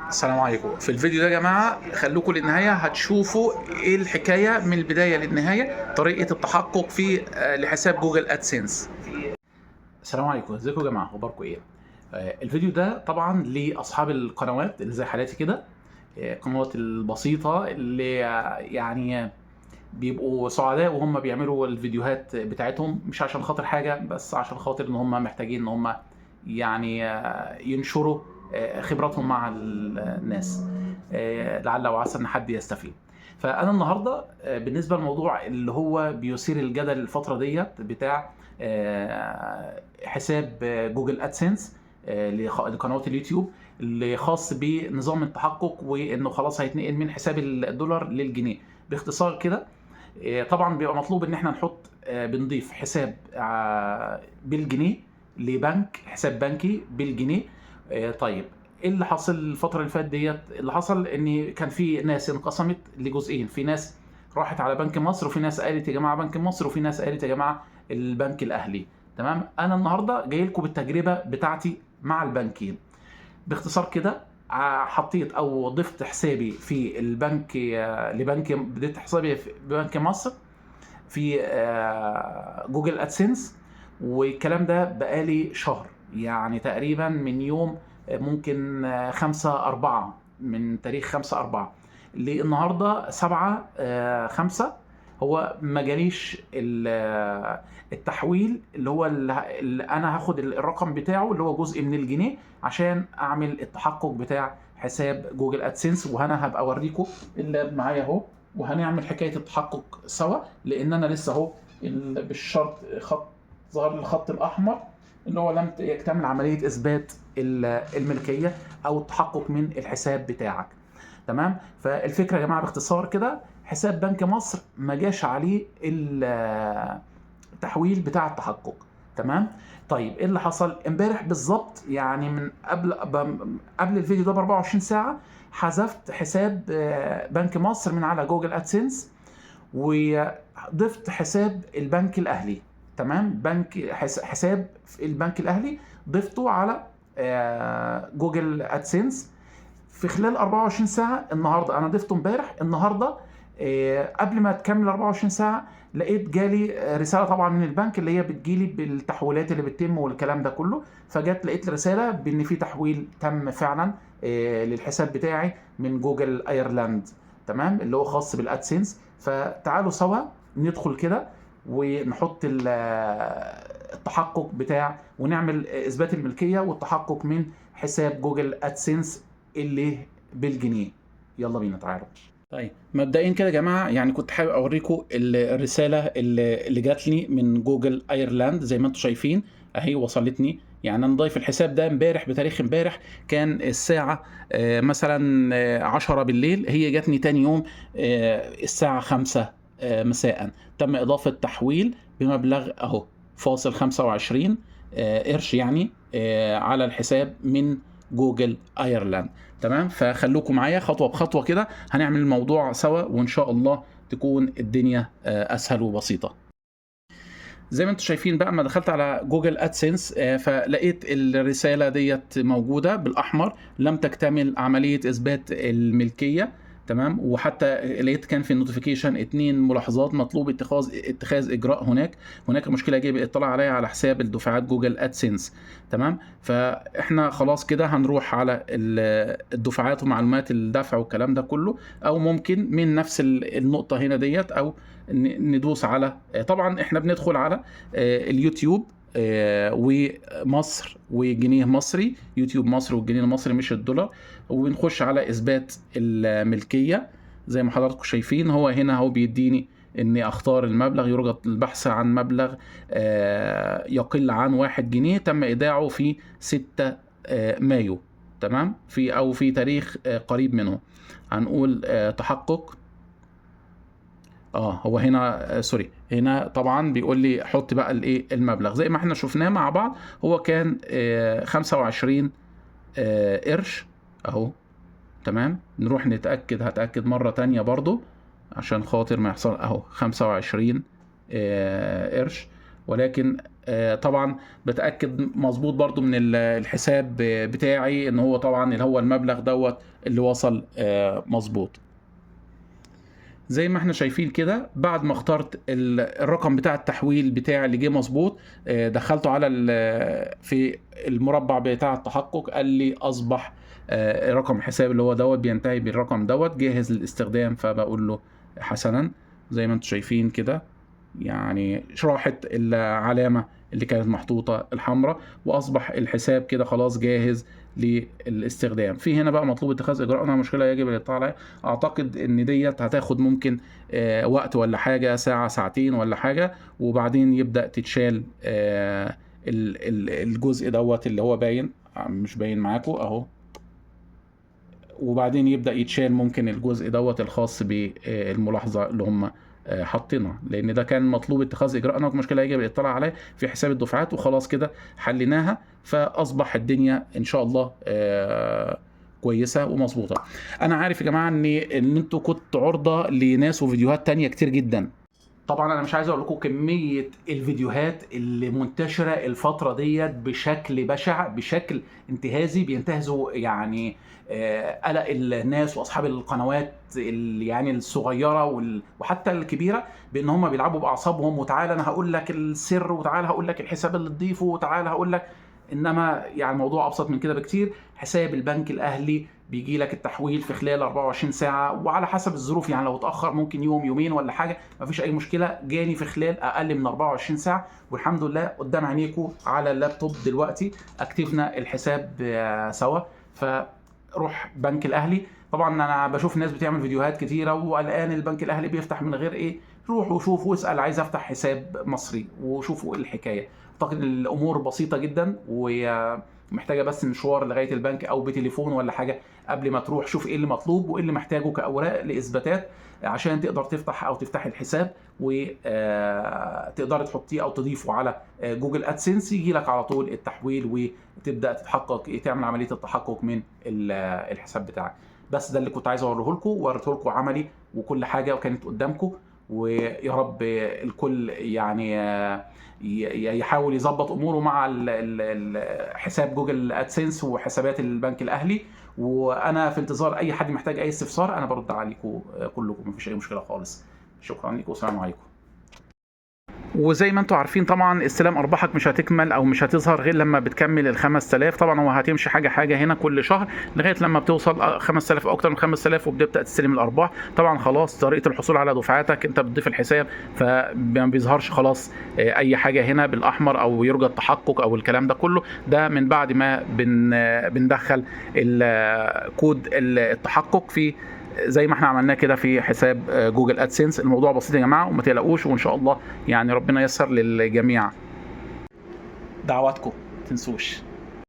السلام عليكم. في الفيديو ده يا جماعة خلوكم للنهاية، هتشوفوا ايه الحكاية من البداية للنهاية، طريقة التحقق في لحساب جوجل ادسنس. السلام عليكم، ازيكم يا جماعة، اخباركم ايه؟ الفيديو ده طبعا لاصحاب القنوات اللي زي حالاتي كده، القنوات البسيطة اللي يعني بيبقوا سعداء وهم بيعملوا الفيديوهات بتاعتهم، مش عشان خاطر حاجة، بس عشان خاطر ان هم محتاجين ان هم يعني ينشروا خبراتهم مع الناس، لعل وعسى ان حد يستفيد. فانا النهارده بالنسبه للموضوع اللي هو بيثير الجدل الفتره ديت بتاع حساب جوجل ادسنس لقنوات اليوتيوب اللي خاص بنظام التحقق، وانه خلاص هيتنقل من حساب الدولار للجنيه. باختصار كده، طبعا بيبقى مطلوب ان احنا نحط بنضيف حساب بالجنيه لبنك، حساب بنكي بالجنيه. طيب ايه اللي حصل الفتره اللي فاتت ديت؟ اللي حصل ان كان في ناس انقسمت لجزئين، في ناس راحت على بنك مصر، وفي ناس قالت يا جماعه بنك مصر، وفي ناس قالت يا جماعه البنك الاهلي. تمام، انا النهارده جاي لكم بالتجربه بتاعتي مع البنكين. باختصار كده، حطيت او ضفت حسابي في البنك لبنك، بديت حسابي في بنك مصر في جوجل ادسنس، والكلام ده بقالي شهر، يعني تقريبا من يوم ممكن 5/4، من تاريخ 5/4 للنهارده 7/5. هو ما جاليش التحويل اللي هو اللي انا هاخد الرقم بتاعه اللي هو جزء من الجنيه عشان اعمل التحقق بتاع حساب جوجل ادسنس. وانا هبقى اوريكم اللاب معايا اهو، وهنعمل حكايه التحقق سوا، لان انا لسه اهو بالشرط خط ظهر لي الخط الاحمر اللي هو لم يكتمل عمليه اثبات الملكيه او التحقق من الحساب بتاعك. تمام، فالفكره يا جماعه باختصار كده، حساب بنك مصر ما جاش عليه التحويل بتاع التحقق. تمام. طيب ايه اللي حصل امبارح بالظبط؟ يعني من قبل الفيديو ده ب 24 ساعه حذفت حساب بنك مصر من على جوجل ادسنس، وضفت حساب البنك الاهلي. تمام، حساب البنك الاهلي ضفته على جوجل ادسنس في خلال 24 ساعه. النهارده انا ضفته امبارح، النهارده قبل ما تكمل 24 ساعه لقيت جالي رساله طبعا من البنك اللي هي بتجيلي بالتحويلات اللي بتتم والكلام ده كله. فجت لقيت رساله بان في تحويل تم فعلا للحساب بتاعي من جوجل ايرلاند، تمام، اللي هو خاص بالادسنس. فتعالوا سوا ندخل كده ونحط التحقق بتاع، ونعمل اثبات الملكيه والتحقق من حساب جوجل ادسنس اللي بالجنيه. يلا بينا تعالوا. طيب مبدئيا كده يا جماعه، يعني كنت حابب اوريكم الرساله اللي جات لي من جوجل ايرلاند. زي ما انتم شايفين اهي وصلتني، يعني انا ضايف الحساب ده امبارح بتاريخ امبارح، كان الساعه مثلا 10 بالليل، هي جاتني تاني يوم الساعه 5 مساء. تم اضافه تحويل بمبلغ اهو فاصل 25 قرش، يعني على الحساب من جوجل ايرلاند. تمام، فخلوكم معايا خطوه بخطوه كده، هنعمل الموضوع سوا وان شاء الله تكون الدنيا اسهل وبسيطه. زي ما انتم شايفين بقى، ما دخلت على جوجل ادسنس فلقيت الرساله ديت موجوده بالاحمر، لم تكتمل عمليه اثبات الملكيه. تمام، وحتى لقيت كان في النوتيفيكيشن 2 ملاحظات: مطلوب اتخاذ اجراء هناك مشكله يجب الاطلاع عليها على حساب الدفعات جوجل ادسنس. تمام، فاحنا خلاص كده هنروح على الدفعات ومعلومات الدفع والكلام ده كله، او ممكن من نفس النقطه هنا ديت، او ندوس على، طبعا احنا بندخل على اليوتيوب ومصر وجنيه مصري، يوتيوب مصر والجنيه المصري مش الدولار، وبنخش على اثبات الملكيه. زي ما حضراتكم شايفين هو هنا هو بيديني اني اختار المبلغ، يرجى البحث عن مبلغ يقل عن 1 جنيه تم ايداعه في 6 مايو. تمام، في تاريخ قريب منه. هنقول تحقق. هو هنا سوري، هنا طبعا بيقول لي حط بقى الايه المبلغ زي ما احنا شفناه مع بعض. هو كان 25 قرش اهو. تمام، نروح هتأكد مرة تانية برضو عشان خاطر ما يحصل اهو 25 قرش، ولكن طبعا بتاكد مظبوط برضو من الحساب بتاعي ان هو طبعا اللي هو المبلغ دوت اللي وصل مظبوط. زي ما احنا شايفين كده، بعد ما اخترت الرقم بتاع التحويل بتاعي اللي جه مظبوط، دخلته على في المربع بتاع التحقق، قال لي اصبح رقم حساب اللي هو دوت بينتهي بالرقم دوت جاهز للاستخدام. فبقول له حسنا. زي ما انتم شايفين كده، يعني راحت العلامة اللي كانت محطوطة الحمراء، واصبح الحساب كده خلاص جاهز للاستخدام. في هنا بقى مطلوب اتخاذ اجراء، انا مشكلة يجب الاطلاع عليها. اعتقد ان ديت هتاخد ممكن وقت ولا حاجة، ساعة ساعتين ولا حاجة، وبعدين يبدأ تتشال الجزء دوت اللي هو باين، مش باين معاكم اهو، وبعدين يبدأ يتشال ممكن الجزء دوت الخاص بالملاحظة اللي هم حاطينها، لان ده كان مطلوب اتخاذ اجراء، انا مشكله يجب الاطلاع عليه في حساب الدفعات، وخلاص كده حليناها. فاصبح الدنيا ان شاء الله كويسه ومظبوطه. انا عارف يا جماعه ان انتوا كنتوا عرضه لناس وفيديوهات تانية كتير جدا. طبعا انا مش عايز اقول لكم كميه الفيديوهات اللي منتشره الفتره ديت بشكل بشع، بشكل انتهازي، بينتهزوا يعني قلق الناس واصحاب القنوات يعني الصغيره وحتى الكبيره، بان هم بيلعبوا باعصابهم، وتعالى انا هقول لك السر، وتعالى هقول لك الحساب اللي تضيفه، وتعالى هقول لك. انما يعني الموضوع ابسط من كده بكتير. حساب البنك الاهلي بيجي لك التحويل في خلال 24 ساعه، وعلى حسب الظروف، يعني لو اتاخر ممكن يوم يومين ولا حاجه، مفيش اي مشكله. جاني في خلال اقل من 24 ساعه، والحمد لله قدام عينيكم على اللابتوب دلوقتي اكتفنا الحساب سوا. فروح بنك الاهلي. طبعا انا بشوف ناس بتعمل فيديوهات كتيره والان البنك الاهلي بيفتح من غير ايه. روح وشوف واسال، عايز افتح حساب مصري، وشوفوا ايه الحكايه. اعتقد الامور بسيطه جدا، ومحتاجه بس مشوار لغايه البنك او بتليفون ولا حاجه. قبل ما تروح شوف ايه اللي مطلوب وايه اللي محتاجه كاوراق لاثباتات عشان تقدر تفتح او تفتحي الحساب، وتقدر تحطيه او تضيفه على جوجل ادسنس، يجي لك على طول التحويل، وتبدا تتحقق، تعمل عمليه التحقق من الحساب بتاعك. بس ده اللي كنت عايز اوريه لكم، ووريته لكم عملي وكل حاجه وكانت قدامكم. ويا رب الكل يعني يحاول يظبط اموره مع حساب جوجل ادسنس وحسابات البنك الاهلي. وانا في انتظار اي حد محتاج اي استفسار، انا برد عليكم كلكم، مفيش اي مشكله خالص. شكرا لكم والسلام عليكم. وزي ما انتم عارفين طبعا استلام ارباحك مش هتكمل او مش هتظهر غير لما بتكمل ال 5000. طبعا هو هتمشي حاجه حاجه هنا كل شهر لغايه لما بتوصل 5000 او اكتر من 5000 وبتبدا تستلم الارباح. طبعا خلاص طريقه الحصول على دفعاتك انت بتضيف الحساب، فما بيظهرش خلاص اي حاجه هنا بالاحمر او يرجى التحقق او الكلام ده كله. ده من بعد ما بندخل كود التحقق في زي ما احنا عملناه كده في حساب جوجل ادسنس. الموضوع بسيط يا جماعه وما تقلقوش، وان شاء الله يعني ربنا ييسر للجميع. دعواتكم تنسوش.